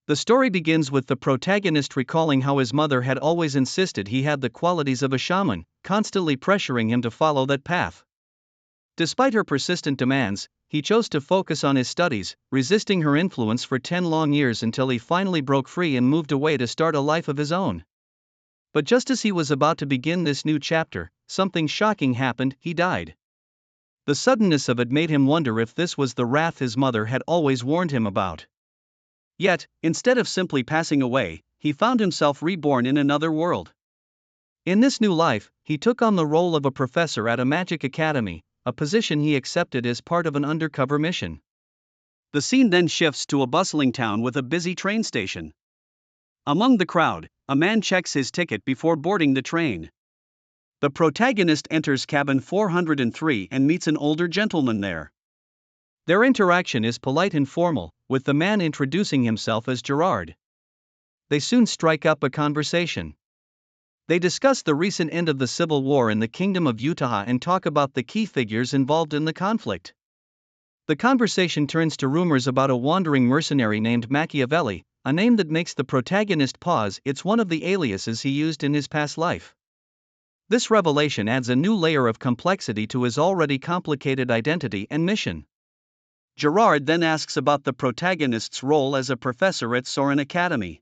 The story begins with the protagonist recalling how his mother had always insisted he had the qualities of a shaman, constantly pressuring him to follow that path. Despite her persistent demands, he chose to focus on his studies, resisting her influence for 10 long years until he finally broke free and moved away to start a life of his own. But just as he was about to begin this new chapter, something shocking happened: he died. The suddenness of it made him wonder if this was the wrath his mother had always warned him about. Yet, instead of simply passing away, he found himself reborn in another world. In this new life, he took on the role of a professor at a magic academy, a position he accepted as part of an undercover mission. The scene then shifts to a bustling town with a busy train station. Among the crowd, a man checks his ticket before boarding the train. The protagonist enters cabin 403 and meets an older gentleman there. Their interaction is polite and formal, with the man introducing himself as Gerrard. They soon strike up a conversation. They discuss the recent end of the civil war in the Kingdom of Utah and talk about the key figures involved in the conflict. The conversation turns to rumors about a wandering mercenary named Machiavelli, a name that makes the protagonist pause. It's one of the aliases he used in his past life. This revelation adds a new layer of complexity to his already complicated identity and mission. Gerrard then asks about the protagonist's role as a professor at Ceoren Academy.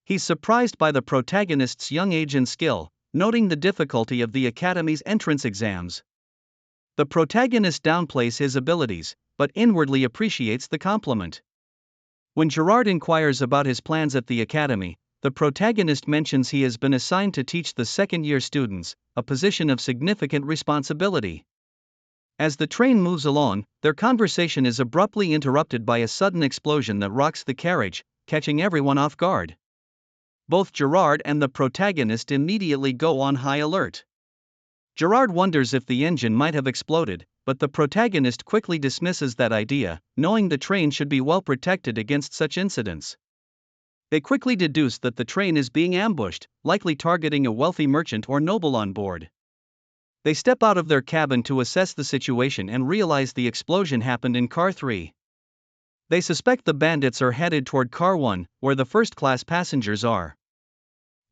He's surprised by the protagonist's young age and skill, noting the difficulty of the academy's entrance exams. The protagonist downplays his abilities, but inwardly appreciates the compliment. When Gerrard inquires about his plans at the academy, the protagonist mentions he has been assigned to teach the second-year students, a position of significant responsibility. As the train moves along, their conversation is abruptly interrupted by a sudden explosion that rocks the carriage, catching everyone off guard. Both Gerrard and the protagonist immediately go on high alert. Gerrard wonders if the engine might have exploded, but the protagonist quickly dismisses that idea, knowing the train should be well protected against such incidents. They quickly deduce that the train is being ambushed, likely targeting a wealthy merchant or noble on board. They step out of their cabin to assess the situation and realize the explosion happened in Car 3. They suspect the bandits are headed toward Car 1, where the first-class passengers are.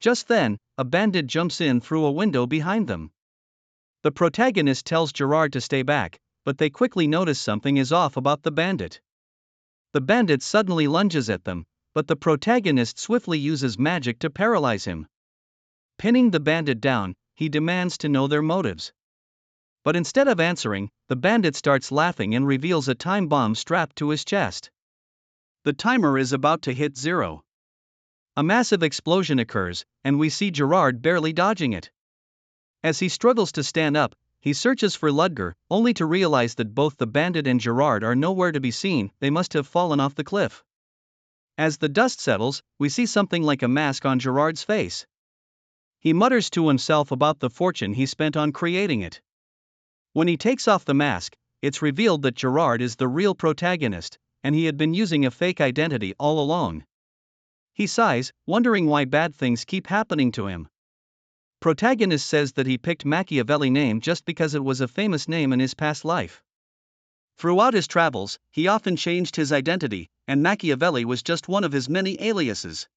Just then, a bandit jumps in through a window behind them. The protagonist tells Gerrard to stay back, but they quickly notice something is off about the bandit. The bandit suddenly lunges at them, but the protagonist swiftly uses magic to paralyze him. Pinning the bandit down, he demands to know their motives. But instead of answering, the bandit starts laughing and reveals a time bomb strapped to his chest. The timer is about to hit 0. A massive explosion occurs, and we see Gerrard barely dodging it. As he struggles to stand up, he searches for Ludger, only to realize that both the bandit and Gerrard are nowhere to be seen. They must have fallen off the cliff. As the dust settles, we see something like a mask on Gerrard's face. He mutters to himself about the fortune he spent on creating it. When he takes off the mask, it's revealed that Gerrard is the real protagonist, and he had been using a fake identity all along. He sighs, wondering why bad things keep happening to him. Protagonist says that he picked Machiavelli name just because it was a famous name in his past life. Throughout his travels, he often changed his identity, and Machiavelli was just one of his many aliases.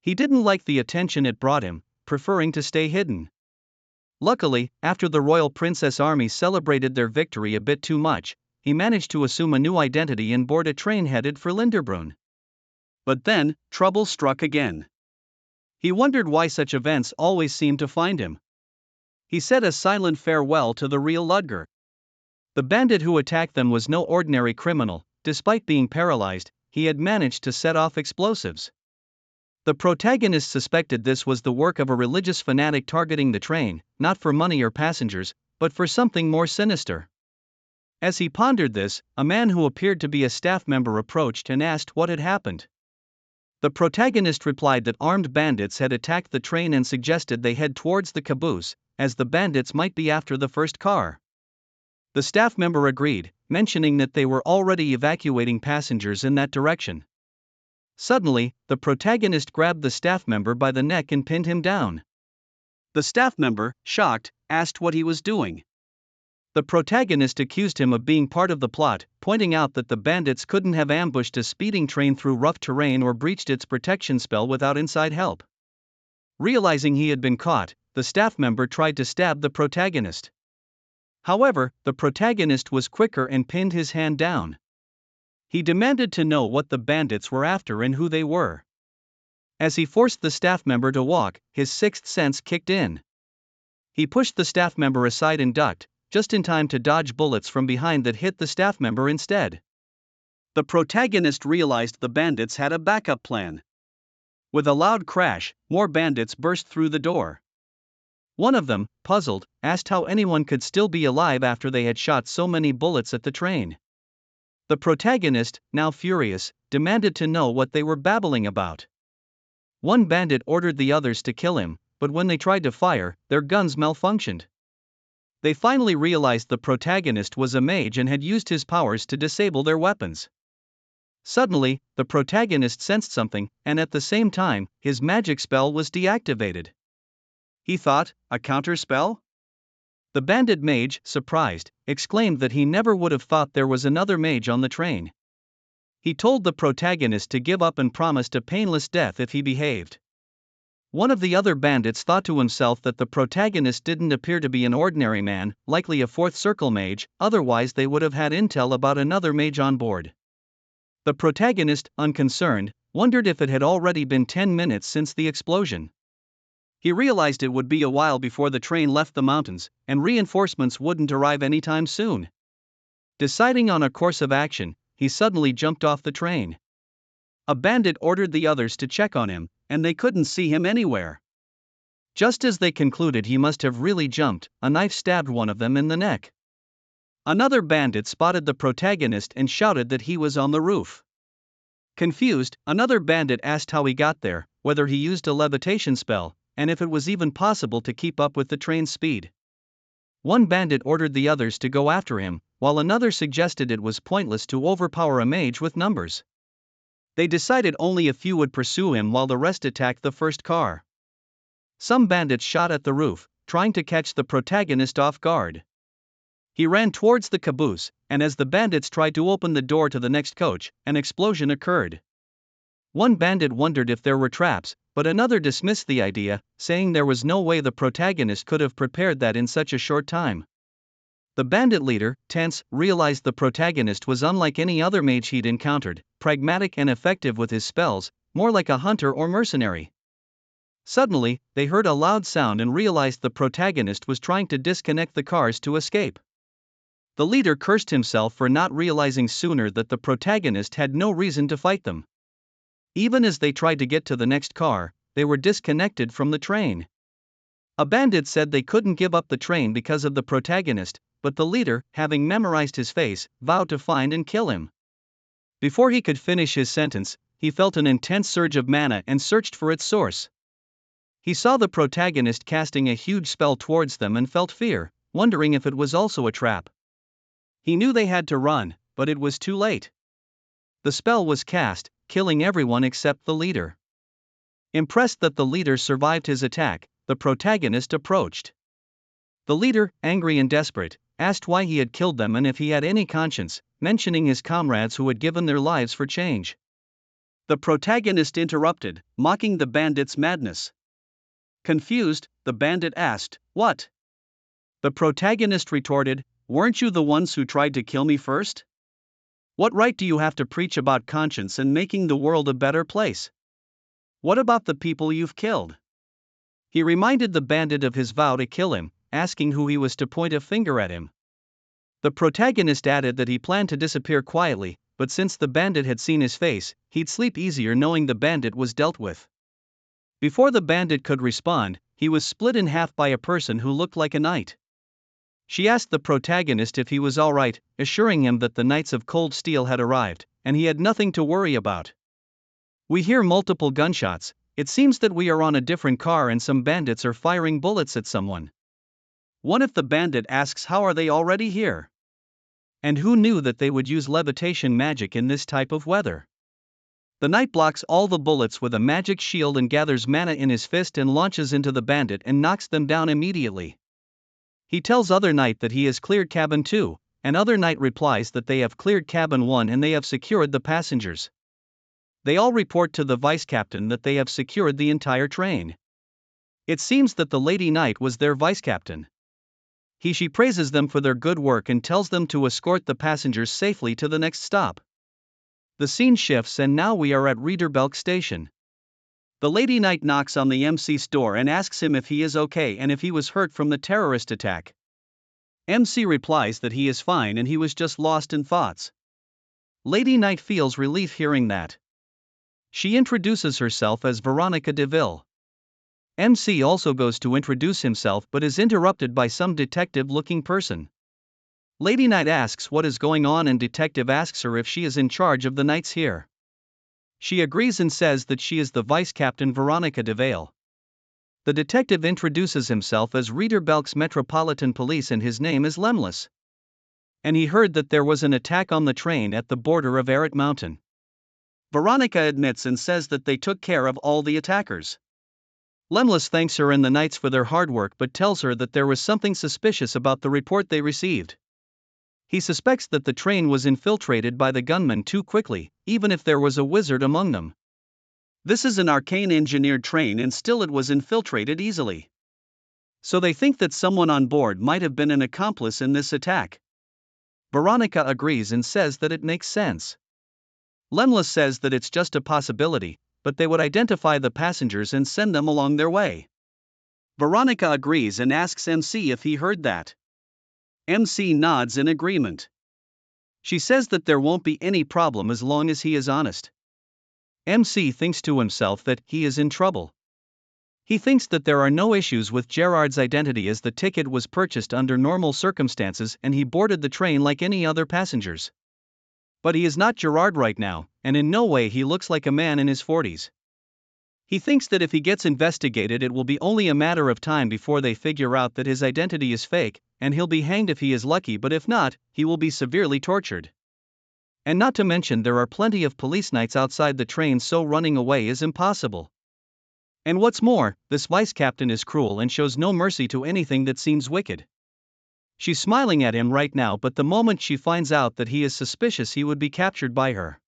He didn't like the attention it brought him, preferring to stay hidden. Luckily, after the royal princess army celebrated their victory a bit too much, he managed to assume a new identity and board a train headed for Linderbrunn. But then, trouble struck again. He wondered why such events always seemed to find him. He said a silent farewell to the real Ludger. The bandit who attacked them was no ordinary criminal. Despite being paralyzed, he had managed to set off explosives. The protagonist suspected this was the work of a religious fanatic targeting the train, not for money or passengers, but for something more sinister. As he pondered this, a man who appeared to be a staff member approached and asked what had happened. The protagonist replied that armed bandits had attacked the train and suggested they head towards the caboose, as the bandits might be after the first car. The staff member agreed, mentioning that they were already evacuating passengers in that direction. Suddenly, the protagonist grabbed the staff member by the neck and pinned him down. The staff member, shocked, asked what he was doing. The protagonist accused him of being part of the plot, pointing out that the bandits couldn't have ambushed a speeding train through rough terrain or breached its protection spell without inside help. Realizing he had been caught, the staff member tried to stab the protagonist. However, the protagonist was quicker and pinned his hand down. He demanded to know what the bandits were after and who they were. As he forced the staff member to walk, his sixth sense kicked in. He pushed the staff member aside and ducked, just in time to dodge bullets from behind that hit the staff member instead. The protagonist realized the bandits had a backup plan. With a loud crash, more bandits burst through the door. One of them, puzzled, asked how anyone could still be alive after they had shot so many bullets at the train. The protagonist, now furious, demanded to know what they were babbling about. One bandit ordered the others to kill him, but when they tried to fire, their guns malfunctioned. They finally realized the protagonist was a mage and had used his powers to disable their weapons. Suddenly, the protagonist sensed something, and at the same time, his magic spell was deactivated. He thought, a counter spell? The bandit mage, surprised, exclaimed that he never would have thought there was another mage on the train. He told the protagonist to give up and promised a painless death if he behaved. One of the other bandits thought to himself that the protagonist didn't appear to be an ordinary man, likely a fourth circle mage, otherwise they would have had intel about another mage on board. The protagonist, unconcerned, wondered if it had already been 10 minutes since the explosion. He realized it would be a while before the train left the mountains, and reinforcements wouldn't arrive anytime soon. Deciding on a course of action, he suddenly jumped off the train. A bandit ordered the others to check on him, and they couldn't see him anywhere. Just as they concluded he must have really jumped, a knife stabbed one of them in the neck. Another bandit spotted the protagonist and shouted that he was on the roof. Confused, another bandit asked how he got there, whether he used a levitation spell, and if it was even possible to keep up with the train's speed. One bandit ordered the others to go after him, while another suggested it was pointless to overpower a mage with numbers. They decided only a few would pursue him while the rest attacked the first car. Some bandits shot at the roof, trying to catch the protagonist off guard. He ran towards the caboose, and as the bandits tried to open the door to the next coach, an explosion occurred. One bandit wondered if there were traps, but another dismissed the idea, saying there was no way the protagonist could have prepared that in such a short time. The bandit leader, tense, realized the protagonist was unlike any other mage he'd encountered, pragmatic and effective with his spells, more like a hunter or mercenary. Suddenly, they heard a loud sound and realized the protagonist was trying to disconnect the cars to escape. The leader cursed himself for not realizing sooner that the protagonist had no reason to fight them. Even as they tried to get to the next car, they were disconnected from the train. A bandit said they couldn't give up the train because of the protagonist, but the leader, having memorized his face, vowed to find and kill him. Before he could finish his sentence, he felt an intense surge of mana and searched for its source. He saw the protagonist casting a huge spell towards them and felt fear, wondering if it was also a trap. He knew they had to run, but it was too late. The spell was cast, killing everyone except the leader. Impressed that the leader survived his attack, the protagonist approached. The leader, angry and desperate, asked why he had killed them and if he had any conscience, mentioning his comrades who had given their lives for change. The protagonist interrupted, mocking the bandit's madness. Confused, the bandit asked, "What?" The protagonist retorted, "Weren't you the ones who tried to kill me first? What right do you have to preach about conscience and making the world a better place? What about the people you've killed?" He reminded the bandit of his vow to kill him, asking who he was to point a finger at him. The protagonist added that he planned to disappear quietly, but since the bandit had seen his face, he'd sleep easier knowing the bandit was dealt with. Before the bandit could respond, he was split in half by a person who looked like a knight. She asked the protagonist if he was all right, assuring him that the Knights of Cold Steel had arrived, and he had nothing to worry about. "We hear multiple gunshots. It seems that we are on a different car and some bandits are firing bullets at someone. What if the bandit asks how are they already here? And who knew that they would use levitation magic in this type of weather?" The knight blocks all the bullets with a magic shield and gathers mana in his fist and launches into the bandit and knocks them down immediately. He tells Other Knight that he has cleared cabin 2, and Other Knight replies that they have cleared cabin 1 and they have secured the passengers. They all report to the vice captain that they have secured the entire train. It seems that the Lady Knight was their vice captain. She praises them for their good work and tells them to escort the passengers safely to the next stop. The scene shifts and now we are at Riederbelk station. The Lady Knight knocks on the MC's door and asks him if he is okay and if he was hurt from the terrorist attack. MC replies that he is fine and he was just lost in thoughts. Lady Knight feels relief hearing that. She introduces herself as Veronica DeVille. MC also goes to introduce himself but is interrupted by some detective-looking person. Lady Knight asks what is going on and detective asks her if she is in charge of the knights here. She agrees and says that she is the vice captain Veronica DeVille. The detective introduces himself as Riederbelk's Metropolitan Police and his name is Lemlis. And he heard that there was an attack on the train at the border of Arret Mountain. Veronica admits and says that they took care of all the attackers. Lemlis thanks her and the knights for their hard work but tells her that there was something suspicious about the report they received. He suspects that the train was infiltrated by the gunmen too quickly, even if there was a wizard among them. This is an arcane engineered train and still it was infiltrated easily. So they think that someone on board might have been an accomplice in this attack. Veronica agrees and says that it makes sense. Lemlis says that it's just a possibility, but they would identify the passengers and send them along their way. Veronica agrees and asks MC if he heard that. MC nods in agreement. She says that there won't be any problem as long as he is honest. MC thinks to himself that he is in trouble. He thinks that there are no issues with Gerrard's identity as the ticket was purchased under normal circumstances and he boarded the train like any other passengers. But he is not Gerrard right now, and in no way he looks like a man in his 40s. He thinks that if he gets investigated it will be only a matter of time before they figure out that his identity is fake, and he'll be hanged if he is lucky but if not, he will be severely tortured. And not to mention there are plenty of police knights outside the train so running away is impossible. And what's more, this vice captain is cruel and shows no mercy to anything that seems wicked. She's smiling at him right now but the moment she finds out that he is suspicious he would be captured by her.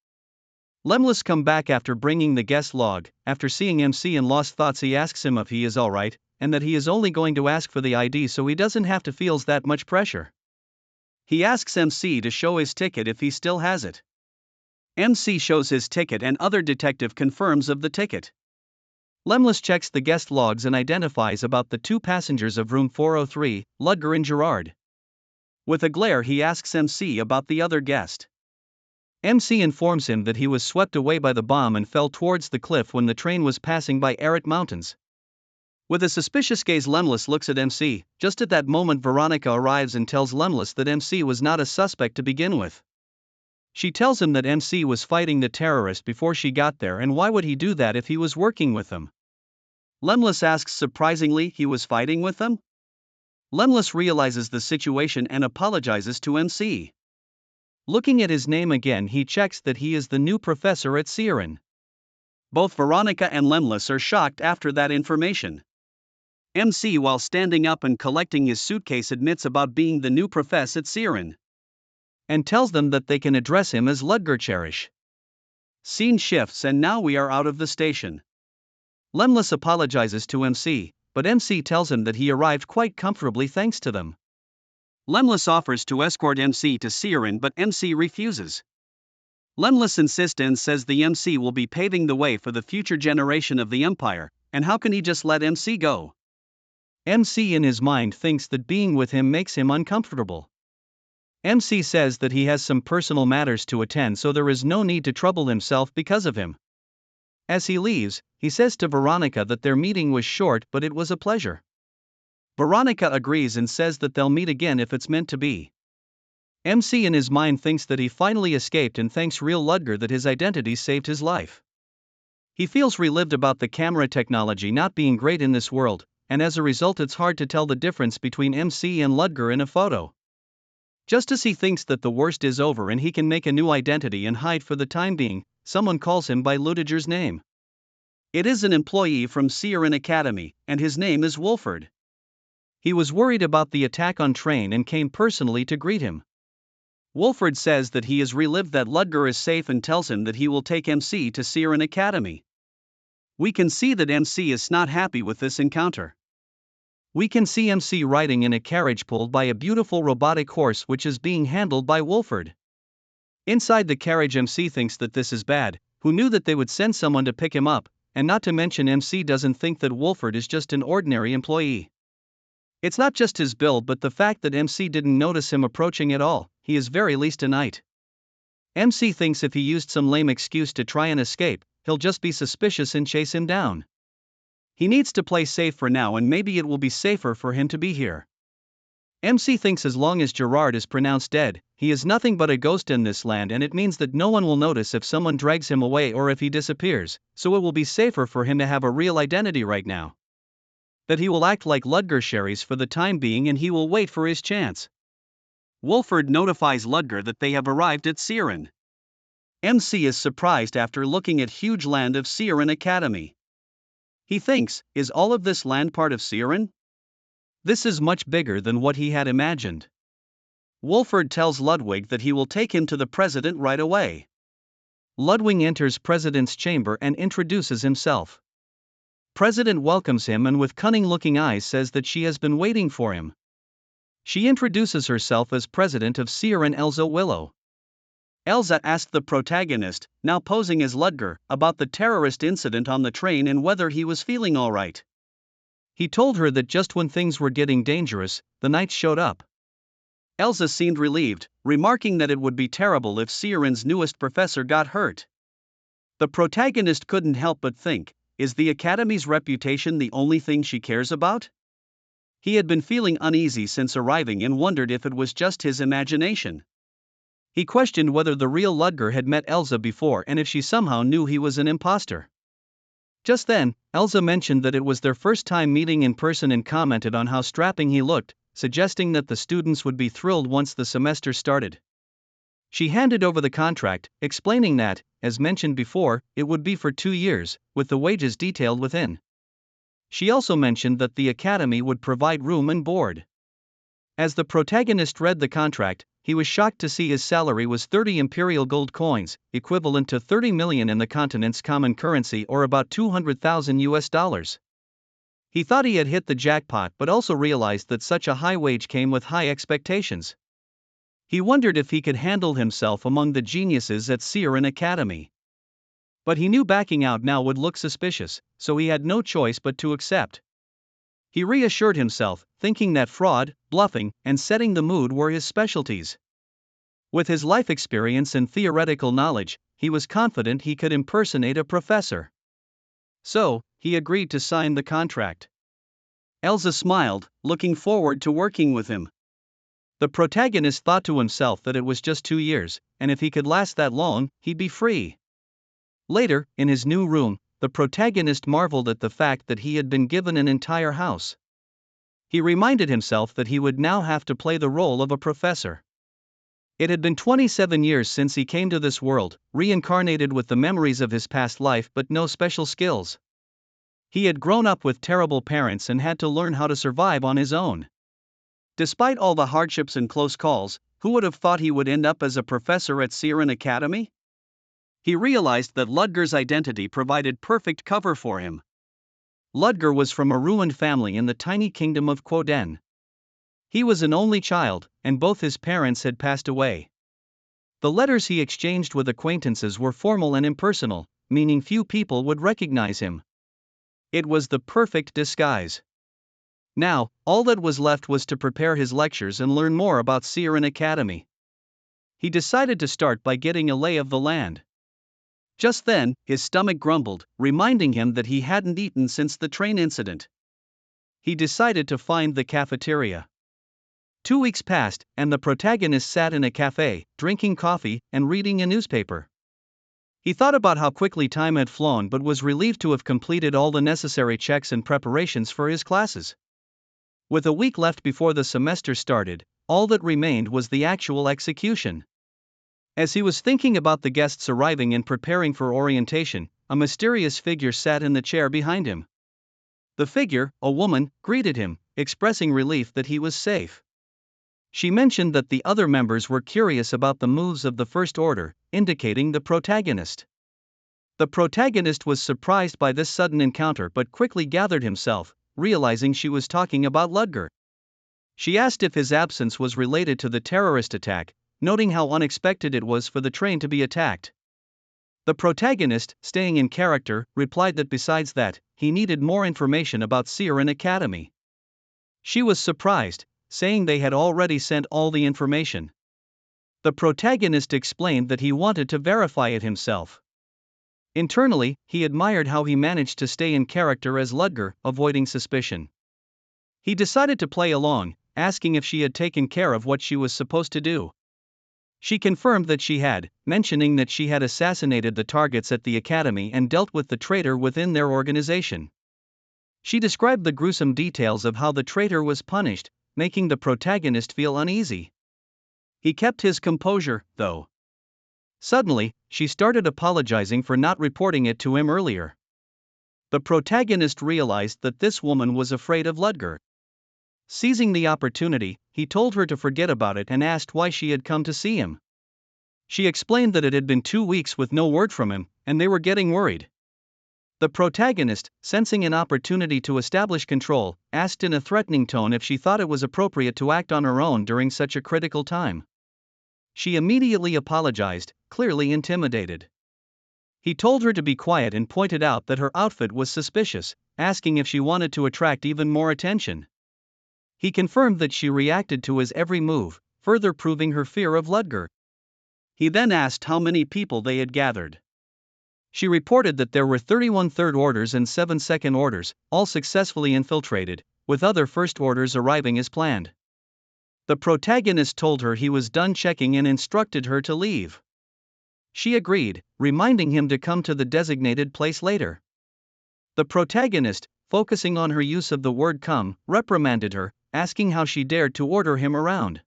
Lemlis come back after bringing the guest log. After seeing MC in lost thoughts he asks him if he is alright, and that he is only going to ask for the ID so he doesn't have to feel that much pressure. He asks MC to show his ticket if he still has it. MC shows his ticket and other detective confirms of the ticket. Lemlis checks the guest logs and identifies about the 2 passengers of room 403, Ludger and Gerrard. With a glare he asks MC about the other guest. MC informs him that he was swept away by the bomb and fell towards the cliff when the train was passing by Arret Mountains. With a suspicious gaze Lemlis looks at MC. Just at that moment Veronica arrives and tells Lemlis that MC was not a suspect to begin with. She tells him that MC was fighting the terrorist before she got there and why would he do that if he was working with them? Lemlis asks surprisingly he was fighting with them? Lemlis realizes the situation and apologizes to MC. Looking at his name again he checks that he is the new professor at Ceoren. Both Veronica and Lemlis are shocked after that information. MC while standing up and collecting his suitcase admits about being the new professor at Ceoren. And tells them that they can address him as Ludger Cherish. Scene shifts and now we are out of the station. Lemlis apologizes to MC, but MC tells him that he arrived quite comfortably thanks to them. Lemlis offers to escort MC to Ceoren but MC refuses. Lemlis insists and says the MC will be paving the way for the future generation of the Empire, and how can he just let MC go? MC in his mind thinks that being with him makes him uncomfortable. MC says that he has some personal matters to attend so there is no need to trouble himself because of him. As he leaves, he says to Veronica that their meeting was short but it was a pleasure. Veronica agrees and says that they'll meet again if it's meant to be. MC in his mind thinks that he finally escaped and thanks real Ludger that his identity saved his life. He feels relieved about the camera technology not being great in this world, and as a result it's hard to tell the difference between MC and Ludger in a photo. Just as he thinks that the worst is over and he can make a new identity and hide for the time being, someone calls him by Ludger's name. It is an employee from Ceoren Academy, and his name is Wolford. He was worried about the attack on train and came personally to greet him. Wolford says that he has relived that Ludger is safe and tells him that he will take MC to Ceoren Academy. We can see that MC is not happy with this encounter. We can see MC riding in a carriage pulled by a beautiful robotic horse which is being handled by Wolford. Inside the carriage, MC thinks that this is bad. Who knew that they would send someone to pick him up, and not to mention MC doesn't think that Wolford is just an ordinary employee. It's not just his build but the fact that MC didn't notice him approaching at all. He is very least a knight. MC thinks if he used some lame excuse to try and escape, he'll just be suspicious and chase him down. He needs to play safe for now, and maybe it will be safer for him to be here. MC thinks as long as Gerrard is pronounced dead, he is nothing but a ghost in this land, and it means that no one will notice if someone drags him away or if he disappears, so it will be safer for him to have a real identity right now. That he will act like Ludger Cherish for the time being and he will wait for his chance. Wolford notifies Ludger that they have arrived at Ceoren. MC is surprised after looking at huge land of Ceoren Academy. He thinks, is all of this land part of Ceoren? This is much bigger than what he had imagined. Wolford tells Ludwig that he will take him to the president right away. Ludwig enters president's chamber and introduces himself. President welcomes him and with cunning-looking eyes says that she has been waiting for him. She introduces herself as president of Ceoren, Elsa Willow. Elsa asked the protagonist, now posing as Ludger, about the terrorist incident on the train and whether he was feeling alright. He told her that just when things were getting dangerous, the knights showed up. Elsa seemed relieved, remarking that it would be terrible if Ceoren's newest professor got hurt. The protagonist couldn't help but think, is the Academy's reputation the only thing she cares about? He had been feeling uneasy since arriving and wondered if it was just his imagination. He questioned whether the real Ludger had met Elsa before and if she somehow knew he was an imposter. Just then, Elsa mentioned that it was their first time meeting in person and commented on how strapping he looked, suggesting that the students would be thrilled once the semester started. She handed over the contract, explaining that, as mentioned before, it would be for 2 years, with the wages detailed within. She also mentioned that the academy would provide room and board. As the protagonist read the contract, he was shocked to see his salary was 30 imperial gold coins, equivalent to 30 million in the continent's common currency or about $200,000. He thought he had hit the jackpot but also realized that such a high wage came with high expectations. He wondered if he could handle himself among the geniuses at Ceoren Academy. But he knew backing out now would look suspicious, so he had no choice but to accept. He reassured himself, thinking that fraud, bluffing, and setting the mood were his specialties. With his life experience and theoretical knowledge, he was confident he could impersonate a professor. So, he agreed to sign the contract. Elsa smiled, looking forward to working with him. The protagonist thought to himself that it was just 2 years, and if he could last that long, he'd be free. Later, in his new room, the protagonist marveled at the fact that he had been given an entire house. He reminded himself that he would now have to play the role of a professor. It had been 27 years since he came to this world, reincarnated with the memories of his past life but no special skills. He had grown up with terrible parents and had to learn how to survive on his own. Despite all the hardships and close calls, who would have thought he would end up as a professor at Ceoren Academy? He realized that Ludger's identity provided perfect cover for him. Ludger was from a ruined family in the tiny kingdom of Quoden. He was an only child, and both his parents had passed away. The letters he exchanged with acquaintances were formal and impersonal, meaning few people would recognize him. It was the perfect disguise. Now, all that was left was to prepare his lectures and learn more about Ceoren Academy. He decided to start by getting a lay of the land. Just then, his stomach grumbled, reminding him that he hadn't eaten since the train incident. He decided to find the cafeteria. 2 weeks passed, and the protagonist sat in a cafe, drinking coffee and reading a newspaper. He thought about how quickly time had flown but was relieved to have completed all the necessary checks and preparations for his classes. With a week left before the semester started, all that remained was the actual execution. As he was thinking about the guests arriving and preparing for orientation, a mysterious figure sat in the chair behind him. The figure, a woman, greeted him, expressing relief that he was safe. She mentioned that the other members were curious about the moves of the First Order, indicating the protagonist. The protagonist was surprised by this sudden encounter but quickly gathered himself, realizing she was talking about Ludger. She asked if his absence was related to the terrorist attack, noting how unexpected it was for the train to be attacked. The protagonist, staying in character, replied that besides that, he needed more information about Ceoren Academy. She was surprised, saying they had already sent all the information. The protagonist explained that he wanted to verify it himself. Internally, he admired how he managed to stay in character as Ludger, avoiding suspicion. He decided to play along, asking if she had taken care of what she was supposed to do. She confirmed that she had, mentioning that she had assassinated the targets at the academy and dealt with the traitor within their organization. She described the gruesome details of how the traitor was punished, making the protagonist feel uneasy. He kept his composure, though. Suddenly, she started apologizing for not reporting it to him earlier. The protagonist realized that this woman was afraid of Ludger. Seizing the opportunity, he told her to forget about it and asked why she had come to see him. She explained that it had been 2 weeks with no word from him, and they were getting worried. The protagonist, sensing an opportunity to establish control, asked in a threatening tone if she thought it was appropriate to act on her own during such a critical time. She immediately apologized, clearly intimidated. He told her to be quiet and pointed out that her outfit was suspicious, asking if she wanted to attract even more attention. He confirmed that she reacted to his every move, further proving her fear of Ludger. He then asked how many people they had gathered. She reported that there were 31 Third Orders and 7 Second Orders, all successfully infiltrated, with other First Orders arriving as planned. The protagonist told her he was done checking and instructed her to leave. She agreed, reminding him to come to the designated place later. The protagonist, focusing on her use of the word come, reprimanded her, asking how she dared to order him around.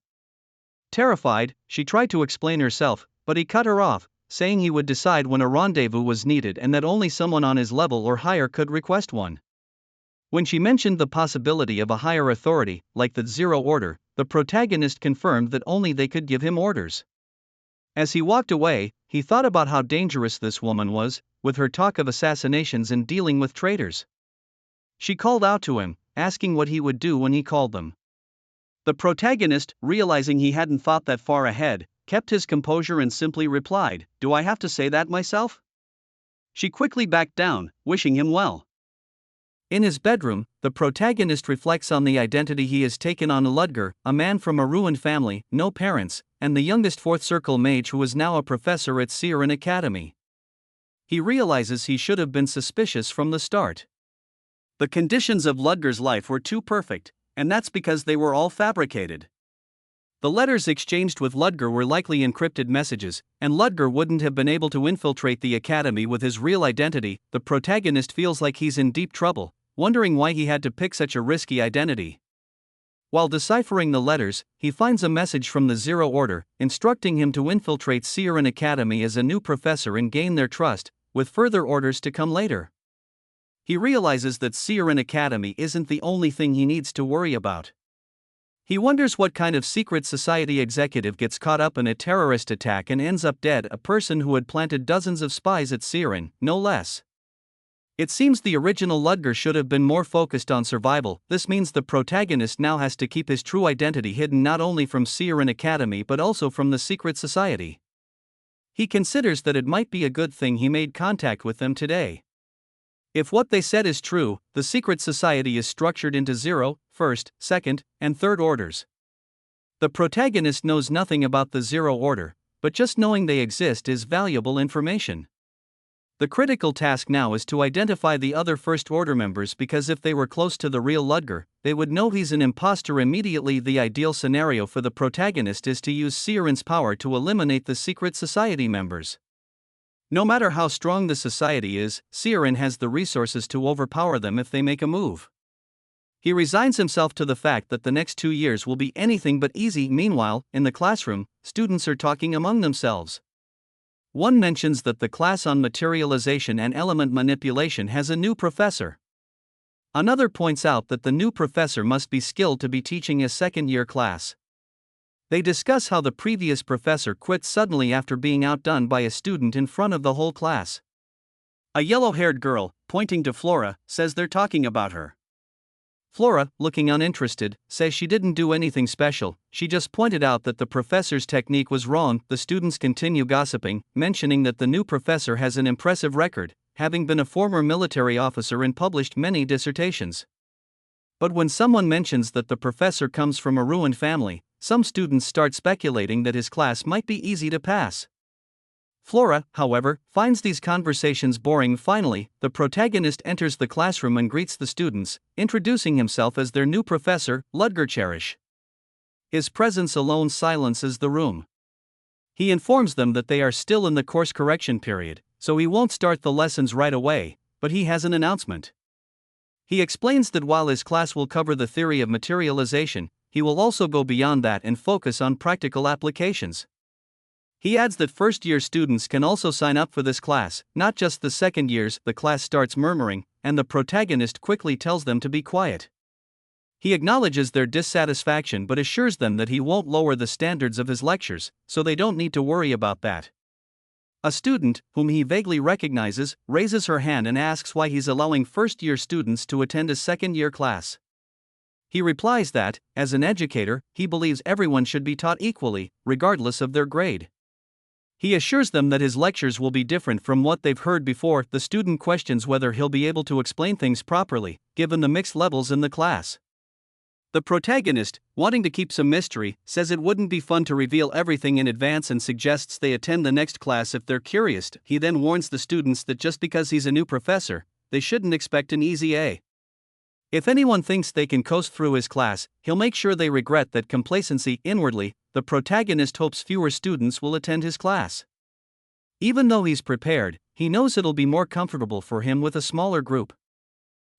Terrified, she tried to explain herself, but he cut her off, saying he would decide when a rendezvous was needed and that only someone on his level or higher could request one. When she mentioned the possibility of a higher authority, like the Zero Order, the protagonist confirmed that only they could give him orders. As he walked away, he thought about how dangerous this woman was, with her talk of assassinations and dealing with traitors. She called out to him, asking what he would do when he called them. The protagonist, realizing he hadn't thought that far ahead, kept his composure and simply replied, "Do I have to say that myself?" She quickly backed down, wishing him well. In his bedroom, the protagonist reflects on the identity he has taken on Ludger, a man from a ruined family, no parents, and the youngest fourth circle mage who is now a professor at Ceoren Academy. He realizes he should have been suspicious from the start. The conditions of Ludger's life were too perfect, and that's because they were all fabricated. The letters exchanged with Ludger were likely encrypted messages, and Ludger wouldn't have been able to infiltrate the academy with his real identity. The protagonist feels like he's in deep trouble, wondering why he had to pick such a risky identity. While deciphering the letters, he finds a message from the Zero Order, instructing him to infiltrate Ceoren Academy as a new professor and gain their trust, with further orders to come later. He realizes that Ceoren Academy isn't the only thing he needs to worry about. He wonders what kind of secret society executive gets caught up in a terrorist attack and ends up dead, a person who had planted dozens of spies at Ceoren, no less. It seems the original Ludger should have been more focused on survival. This means the protagonist now has to keep his true identity hidden not only from Ceoren Academy but also from the secret society. He considers that it might be a good thing he made contact with them today. If what they said is true, the secret society is structured into 0, 1st, 2nd, and 3rd orders. The protagonist knows nothing about the Zero Order, but just knowing they exist is valuable information. The critical task now is to identify the other First Order members, because if they were close to the real Ludger, they would know he's an imposter immediately. The ideal scenario for the protagonist is to use Ceoren's power to eliminate the secret society members. No matter how strong the society is, Ceoren has the resources to overpower them if they make a move. He resigns himself to the fact that the next 2 years will be anything but easy. Meanwhile, in the classroom, students are talking among themselves. One mentions that the class on materialization and element manipulation has a new professor. Another points out that the new professor must be skilled to be teaching a second-year class. They discuss how the previous professor quit suddenly after being outdone by a student in front of the whole class. A yellow-haired girl, pointing to Flora, says they're talking about her. Flora, looking uninterested, says she didn't do anything special, she just pointed out that the professor's technique was wrong. The students continue gossiping, mentioning that the new professor has an impressive record, having been a former military officer and published many dissertations. But when someone mentions that the professor comes from a ruined family, some students start speculating that his class might be easy to pass. Flora, however, finds these conversations boring. Finally, the protagonist enters the classroom and greets the students, introducing himself as their new professor, Ludger Cherish. His presence alone silences the room. He informs them that they are still in the course correction period, so he won't start the lessons right away, but he has an announcement. He explains that while his class will cover the theory of materialization, he will also go beyond that and focus on practical applications. He adds that first-year students can also sign up for this class, not just the second years. The class starts murmuring, and the protagonist quickly tells them to be quiet. He acknowledges their dissatisfaction but assures them that he won't lower the standards of his lectures, so they don't need to worry about that. A student, whom he vaguely recognizes, raises her hand and asks why he's allowing first-year students to attend a second-year class. He replies that, as an educator, he believes everyone should be taught equally, regardless of their grade. He assures them that his lectures will be different from what they've heard before. The student questions whether he'll be able to explain things properly, given the mixed levels in the class. The protagonist, wanting to keep some mystery, says it wouldn't be fun to reveal everything in advance and suggests they attend the next class if they're curious. He then warns the students that just because he's a new professor, they shouldn't expect an easy A. If anyone thinks they can coast through his class, he'll make sure they regret that complacency. Inwardly, the protagonist hopes fewer students will attend his class. Even though he's prepared, he knows it'll be more comfortable for him with a smaller group.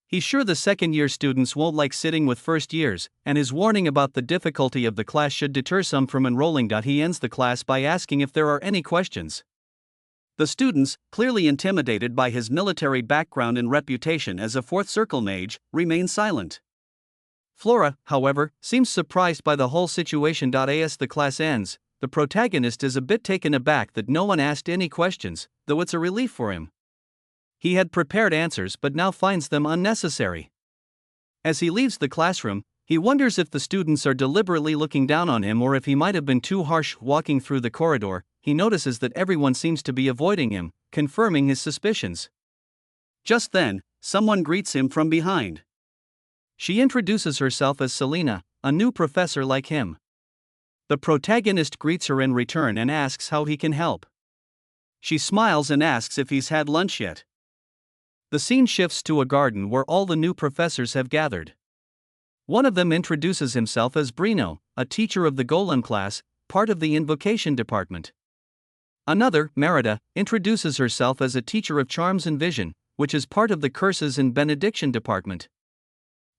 He's sure the second-year students won't like sitting with first years, and his warning about the difficulty of the class should deter some from enrolling. He ends the class by asking if there are any questions. The students, clearly intimidated by his military background and reputation as a fourth circle mage, remain silent. Flora, however, seems surprised by the whole situation. As the class ends, the protagonist is a bit taken aback that no one asked any questions, though it's a relief for him. He had prepared answers but now finds them unnecessary. As he leaves the classroom, he wonders if the students are deliberately looking down on him or if he might have been too harsh. Walking through the corridor, he notices that everyone seems to be avoiding him, confirming his suspicions. Just then, someone greets him from behind. She introduces herself as Selena, a new professor like him. The protagonist greets her in return and asks how he can help. She smiles and asks if he's had lunch yet. The scene shifts to a garden where all the new professors have gathered. One of them introduces himself as Brino, a teacher of the Golem class, part of the invocation department. Another, Merida, introduces herself as a teacher of charms and vision, which is part of the curses and benediction department.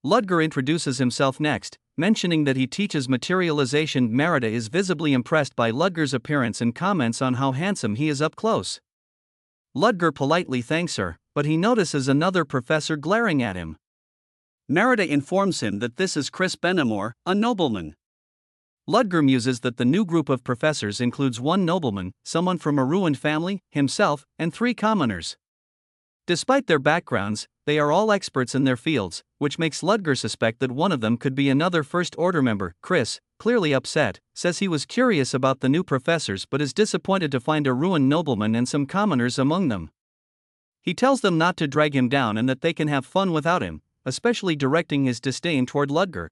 Ludger introduces himself next, mentioning that he teaches materialization. Merida is visibly impressed by Ludger's appearance and comments on how handsome he is up close. Ludger politely thanks her, but he notices another professor glaring at him. Merida informs him that this is Chris Benamor, a nobleman. Ludger muses that the new group of professors includes one nobleman, someone from a ruined family, himself, and 3 commoners. Despite their backgrounds, they are all experts in their fields, which makes Ludger suspect that one of them could be another First Order member. Chris, clearly upset, says he was curious about the new professors but is disappointed to find a ruined nobleman and some commoners among them. He tells them not to drag him down and that they can have fun without him, especially directing his disdain toward Ludger.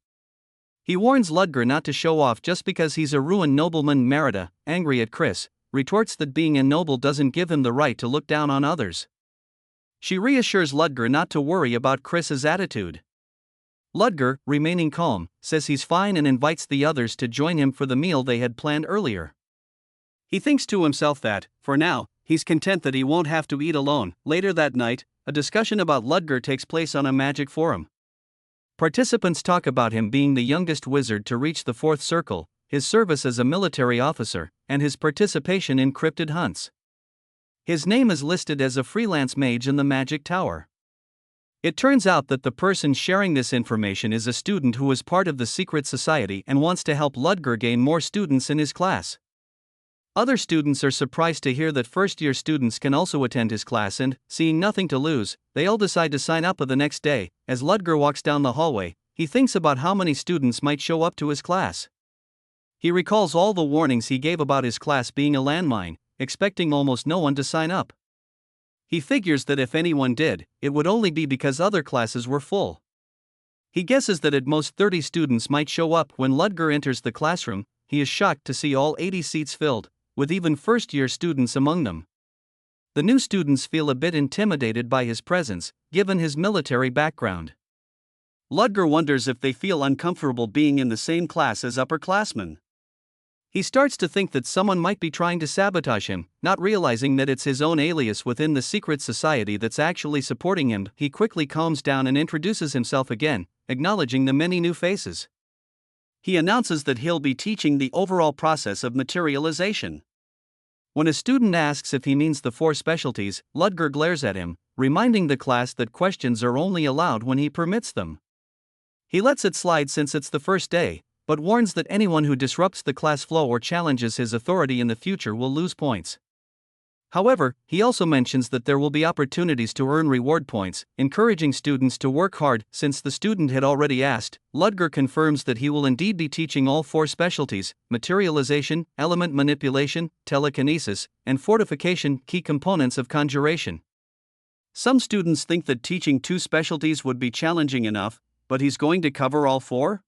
He warns Ludger not to show off just because he's a ruined nobleman. Merida, angry at Chris, retorts that being a noble doesn't give him the right to look down on others. She reassures Ludger not to worry about Chris's attitude. Ludger, remaining calm, says he's fine and invites the others to join him for the meal they had planned earlier. He thinks to himself that, for now, he's content that he won't have to eat alone. Later that night, a discussion about Ludger takes place on a magic forum. Participants talk about him being the youngest wizard to reach the 4th circle, his service as a military officer, and his participation in cryptid hunts. His name is listed as a freelance mage in the Magic Tower. It turns out that the person sharing this information is a student who is part of the secret society and wants to help Ludger gain more students in his class. Other students are surprised to hear that first-year students can also attend his class and, seeing nothing to lose, they all decide to sign up the next day. As Ludger walks down the hallway, he thinks about how many students might show up to his class. He recalls all the warnings he gave about his class being a landmine, expecting almost no one to sign up. He figures that if anyone did, it would only be because other classes were full. He guesses that at most 30 students might show up. When Ludger enters the classroom, he is shocked to see all 80 seats filled, with even first-year students among them. The new students feel a bit intimidated by his presence, given his military background. Ludger wonders if they feel uncomfortable being in the same class as upperclassmen. He starts to think that someone might be trying to sabotage him, not realizing that it's his own alias within the secret society that's actually supporting him. He quickly calms down and introduces himself again, acknowledging the many new faces. He announces that he'll be teaching the overall process of materialization. When a student asks if he means the 4 specialties, Ludger glares at him, reminding the class that questions are only allowed when he permits them. He lets it slide since it's the first day, but warns that anyone who disrupts the class flow or challenges his authority in the future will lose points. However, he also mentions that there will be opportunities to earn reward points, encouraging students to work hard. Since the student had already asked, Ludger confirms that he will indeed be teaching all 4 specialties: materialization, element manipulation, telekinesis, and fortification, key components of conjuration. Some students think that teaching 2 specialties would be challenging enough, but he's going to cover all 4?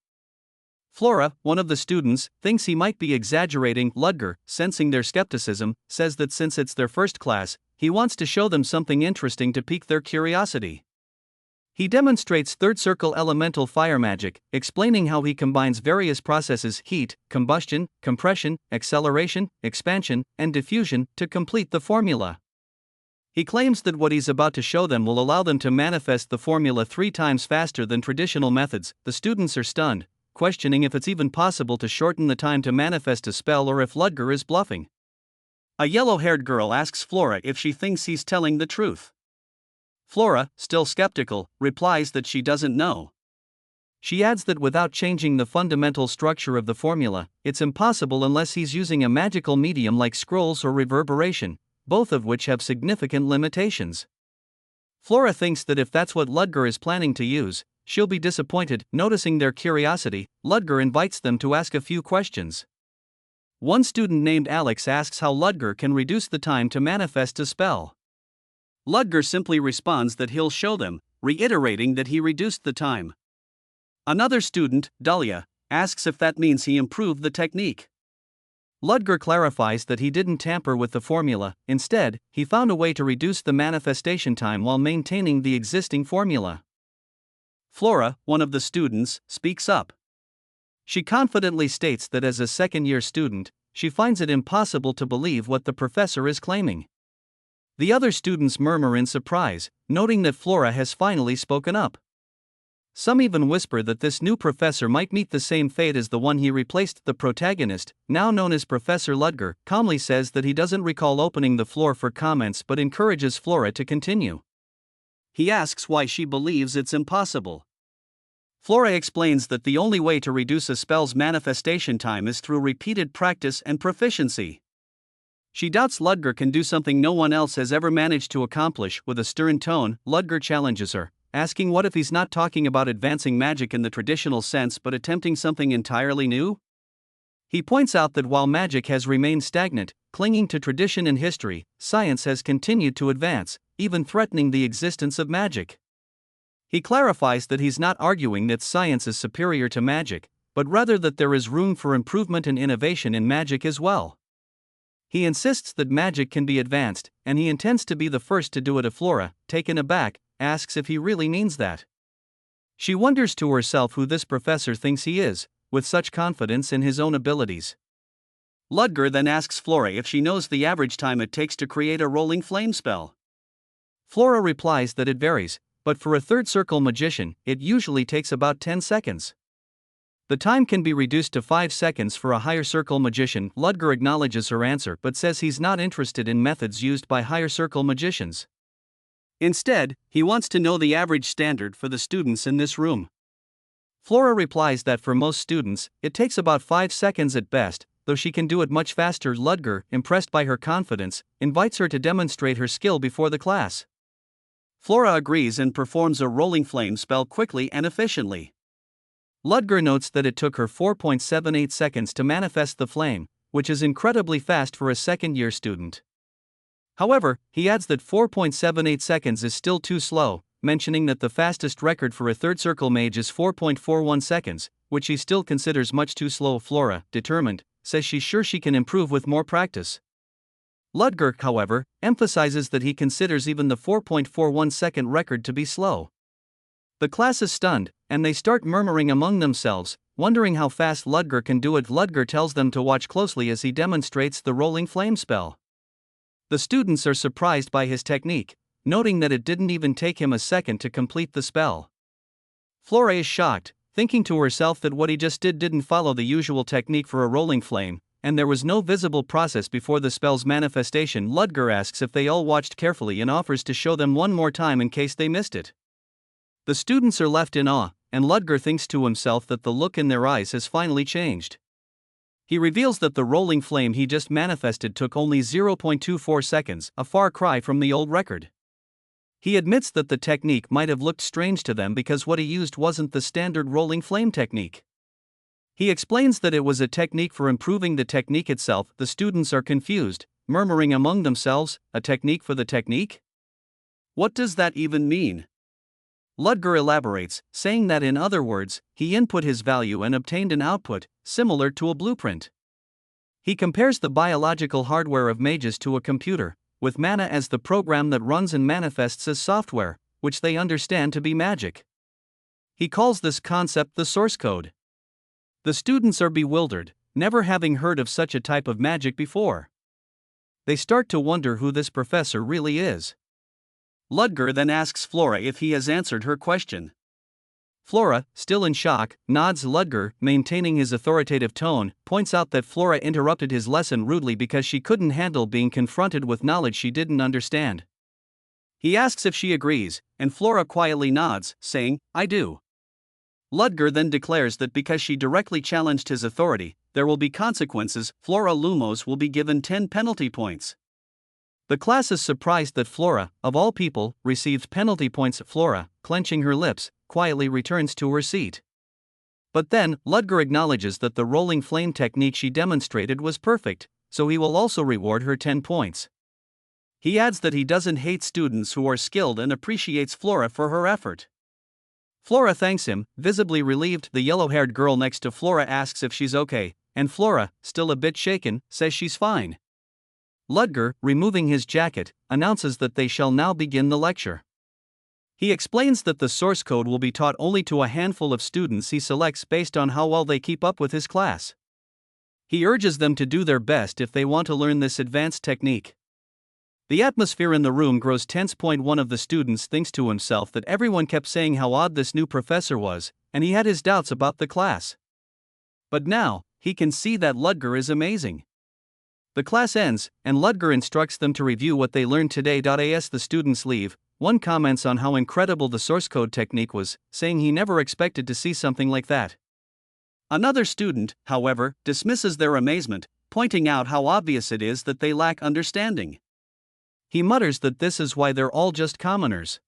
Flora, one of the students, thinks he might be exaggerating. Ludger, sensing their skepticism, says that since it's their first class, he wants to show them something interesting to pique their curiosity. He demonstrates third circle elemental fire magic, explaining how he combines various processes: heat, combustion, compression, acceleration, expansion, and diffusion, to complete the formula. He claims that what he's about to show them will allow them to manifest the formula 3 times faster than traditional methods. The students are stunned, questioning if it's even possible to shorten the time to manifest a spell or if Ludger is bluffing. A yellow-haired girl asks Flora if she thinks he's telling the truth. Flora, still skeptical, replies that she doesn't know. She adds that without changing the fundamental structure of the formula, it's impossible unless he's using a magical medium like scrolls or reverberation, both of which have significant limitations. Flora thinks that if that's what Ludger is planning to use, she'll be disappointed. Noticing their curiosity, Ludger invites them to ask a few questions. One student named Alex asks how Ludger can reduce the time to manifest a spell. Ludger simply responds that he'll show them, reiterating that he reduced the time. Another student, Dahlia, asks if that means he improved the technique. Ludger clarifies that he didn't tamper with the formula. Instead, he found a way to reduce the manifestation time while maintaining the existing formula. Flora, one of the students, speaks up. She confidently states that as a second-year student, she finds it impossible to believe what the professor is claiming. The other students murmur in surprise, noting that Flora has finally spoken up. Some even whisper that this new professor might meet the same fate as the one he replaced. The protagonist, now known as Professor Ludger, calmly says that he doesn't recall opening the floor for comments but encourages Flora to continue. He asks why she believes it's impossible. Flora explains that the only way to reduce a spell's manifestation time is through repeated practice and proficiency. She doubts Ludger can do something no one else has ever managed to accomplish. With a stern tone, Ludger challenges her, asking what if he's not talking about advancing magic in the traditional sense but attempting something entirely new? He points out that while magic has remained stagnant, clinging to tradition and history, science has continued to advance, even threatening the existence of magic. He clarifies that he's not arguing that science is superior to magic, but rather that there is room for improvement and innovation in magic as well. He insists that magic can be advanced, and he intends to be the first to do it. Flora, taken aback, asks if he really means that. She wonders to herself who this professor thinks he is, with such confidence in his own abilities. Ludger then asks Flora if she knows the average time it takes to create a rolling flame spell. Flora replies that it varies, but for a third circle magician, it usually takes about 10 seconds. The time can be reduced to 5 seconds for a higher circle magician. Ludger acknowledges her answer but says he's not interested in methods used by higher circle magicians. Instead, he wants to know the average standard for the students in this room. Flora replies that for most students, it takes about 5 seconds at best, though she can do it much faster. Ludger, impressed by her confidence, invites her to demonstrate her skill before the class. Flora agrees and performs a rolling flame spell quickly and efficiently. Ludger notes that it took her 4.78 seconds to manifest the flame, which is incredibly fast for a second-year student. However, he adds that 4.78 seconds is still too slow, mentioning that the fastest record for a third circle mage is 4.41 seconds, which he still considers much too slow. Flora, determined, says she's sure she can improve with more practice. Ludger, however, emphasizes that he considers even the 4.41 second record to be slow. The class is stunned, and they start murmuring among themselves, wondering how fast Ludger can do it. Ludger tells them to watch closely as he demonstrates the rolling flame spell. The students are surprised by his technique, noting that it didn't even take him a second to complete the spell. Flora is shocked, thinking to herself that what he just did didn't follow the usual technique for a rolling flame, and there was no visible process before the spell's manifestation. Ludger asks if they all watched carefully and offers to show them one more time in case they missed it. The students are left in awe, and Ludger thinks to himself that the look in their eyes has finally changed. He reveals that the rolling flame he just manifested took only 0.24 seconds, a far cry from the old record. He admits that the technique might have looked strange to them because what he used wasn't the standard rolling flame technique. He explains that it was a technique for improving the technique itself. The students are confused, murmuring among themselves, "A technique for the technique? What does that even mean?" Ludger elaborates, saying that in other words, he input his value and obtained an output, similar to a blueprint. He compares the biological hardware of mages to a computer, with mana as the program that runs and manifests as software, which they understand to be magic. He calls this concept the source code. The students are bewildered, never having heard of such a type of magic before. They start to wonder who this professor really is. Ludger then asks Flora if he has answered her question. Flora, still in shock, nods. Ludger, maintaining his authoritative tone, points out that Flora interrupted his lesson rudely because she couldn't handle being confronted with knowledge she didn't understand. He asks if she agrees, and Flora quietly nods, saying, "I do." Ludger then declares that because she directly challenged his authority, there will be consequences. Flora Lumos will be given 10 penalty points. The class is surprised that Flora, of all people, receives penalty points. Flora, clenching her lips, quietly returns to her seat. But then, Ludger acknowledges that the rolling flame technique she demonstrated was perfect, so he will also reward her 10 points. He adds that he doesn't hate students who are skilled and appreciates Flora for her effort. Flora thanks him, visibly relieved. The yellow-haired girl next to Flora asks if she's okay, and Flora, still a bit shaken, says she's fine. Ludger, removing his jacket, announces that they shall now begin the lecture. He explains that the source code will be taught only to a handful of students he selects based on how well they keep up with his class. He urges them to do their best if they want to learn this advanced technique. The atmosphere in the room grows tense. One of the students thinks to himself that everyone kept saying how odd this new professor was, and he had his doubts about the class. But now, he can see that Ludger is amazing. The class ends, and Ludger instructs them to review what they learned today. As the students leave, one comments on how incredible the source code technique was, saying he never expected to see something like that. Another student, however, dismisses their amazement, pointing out how obvious it is that they lack understanding. He mutters that this is why they're all just commoners.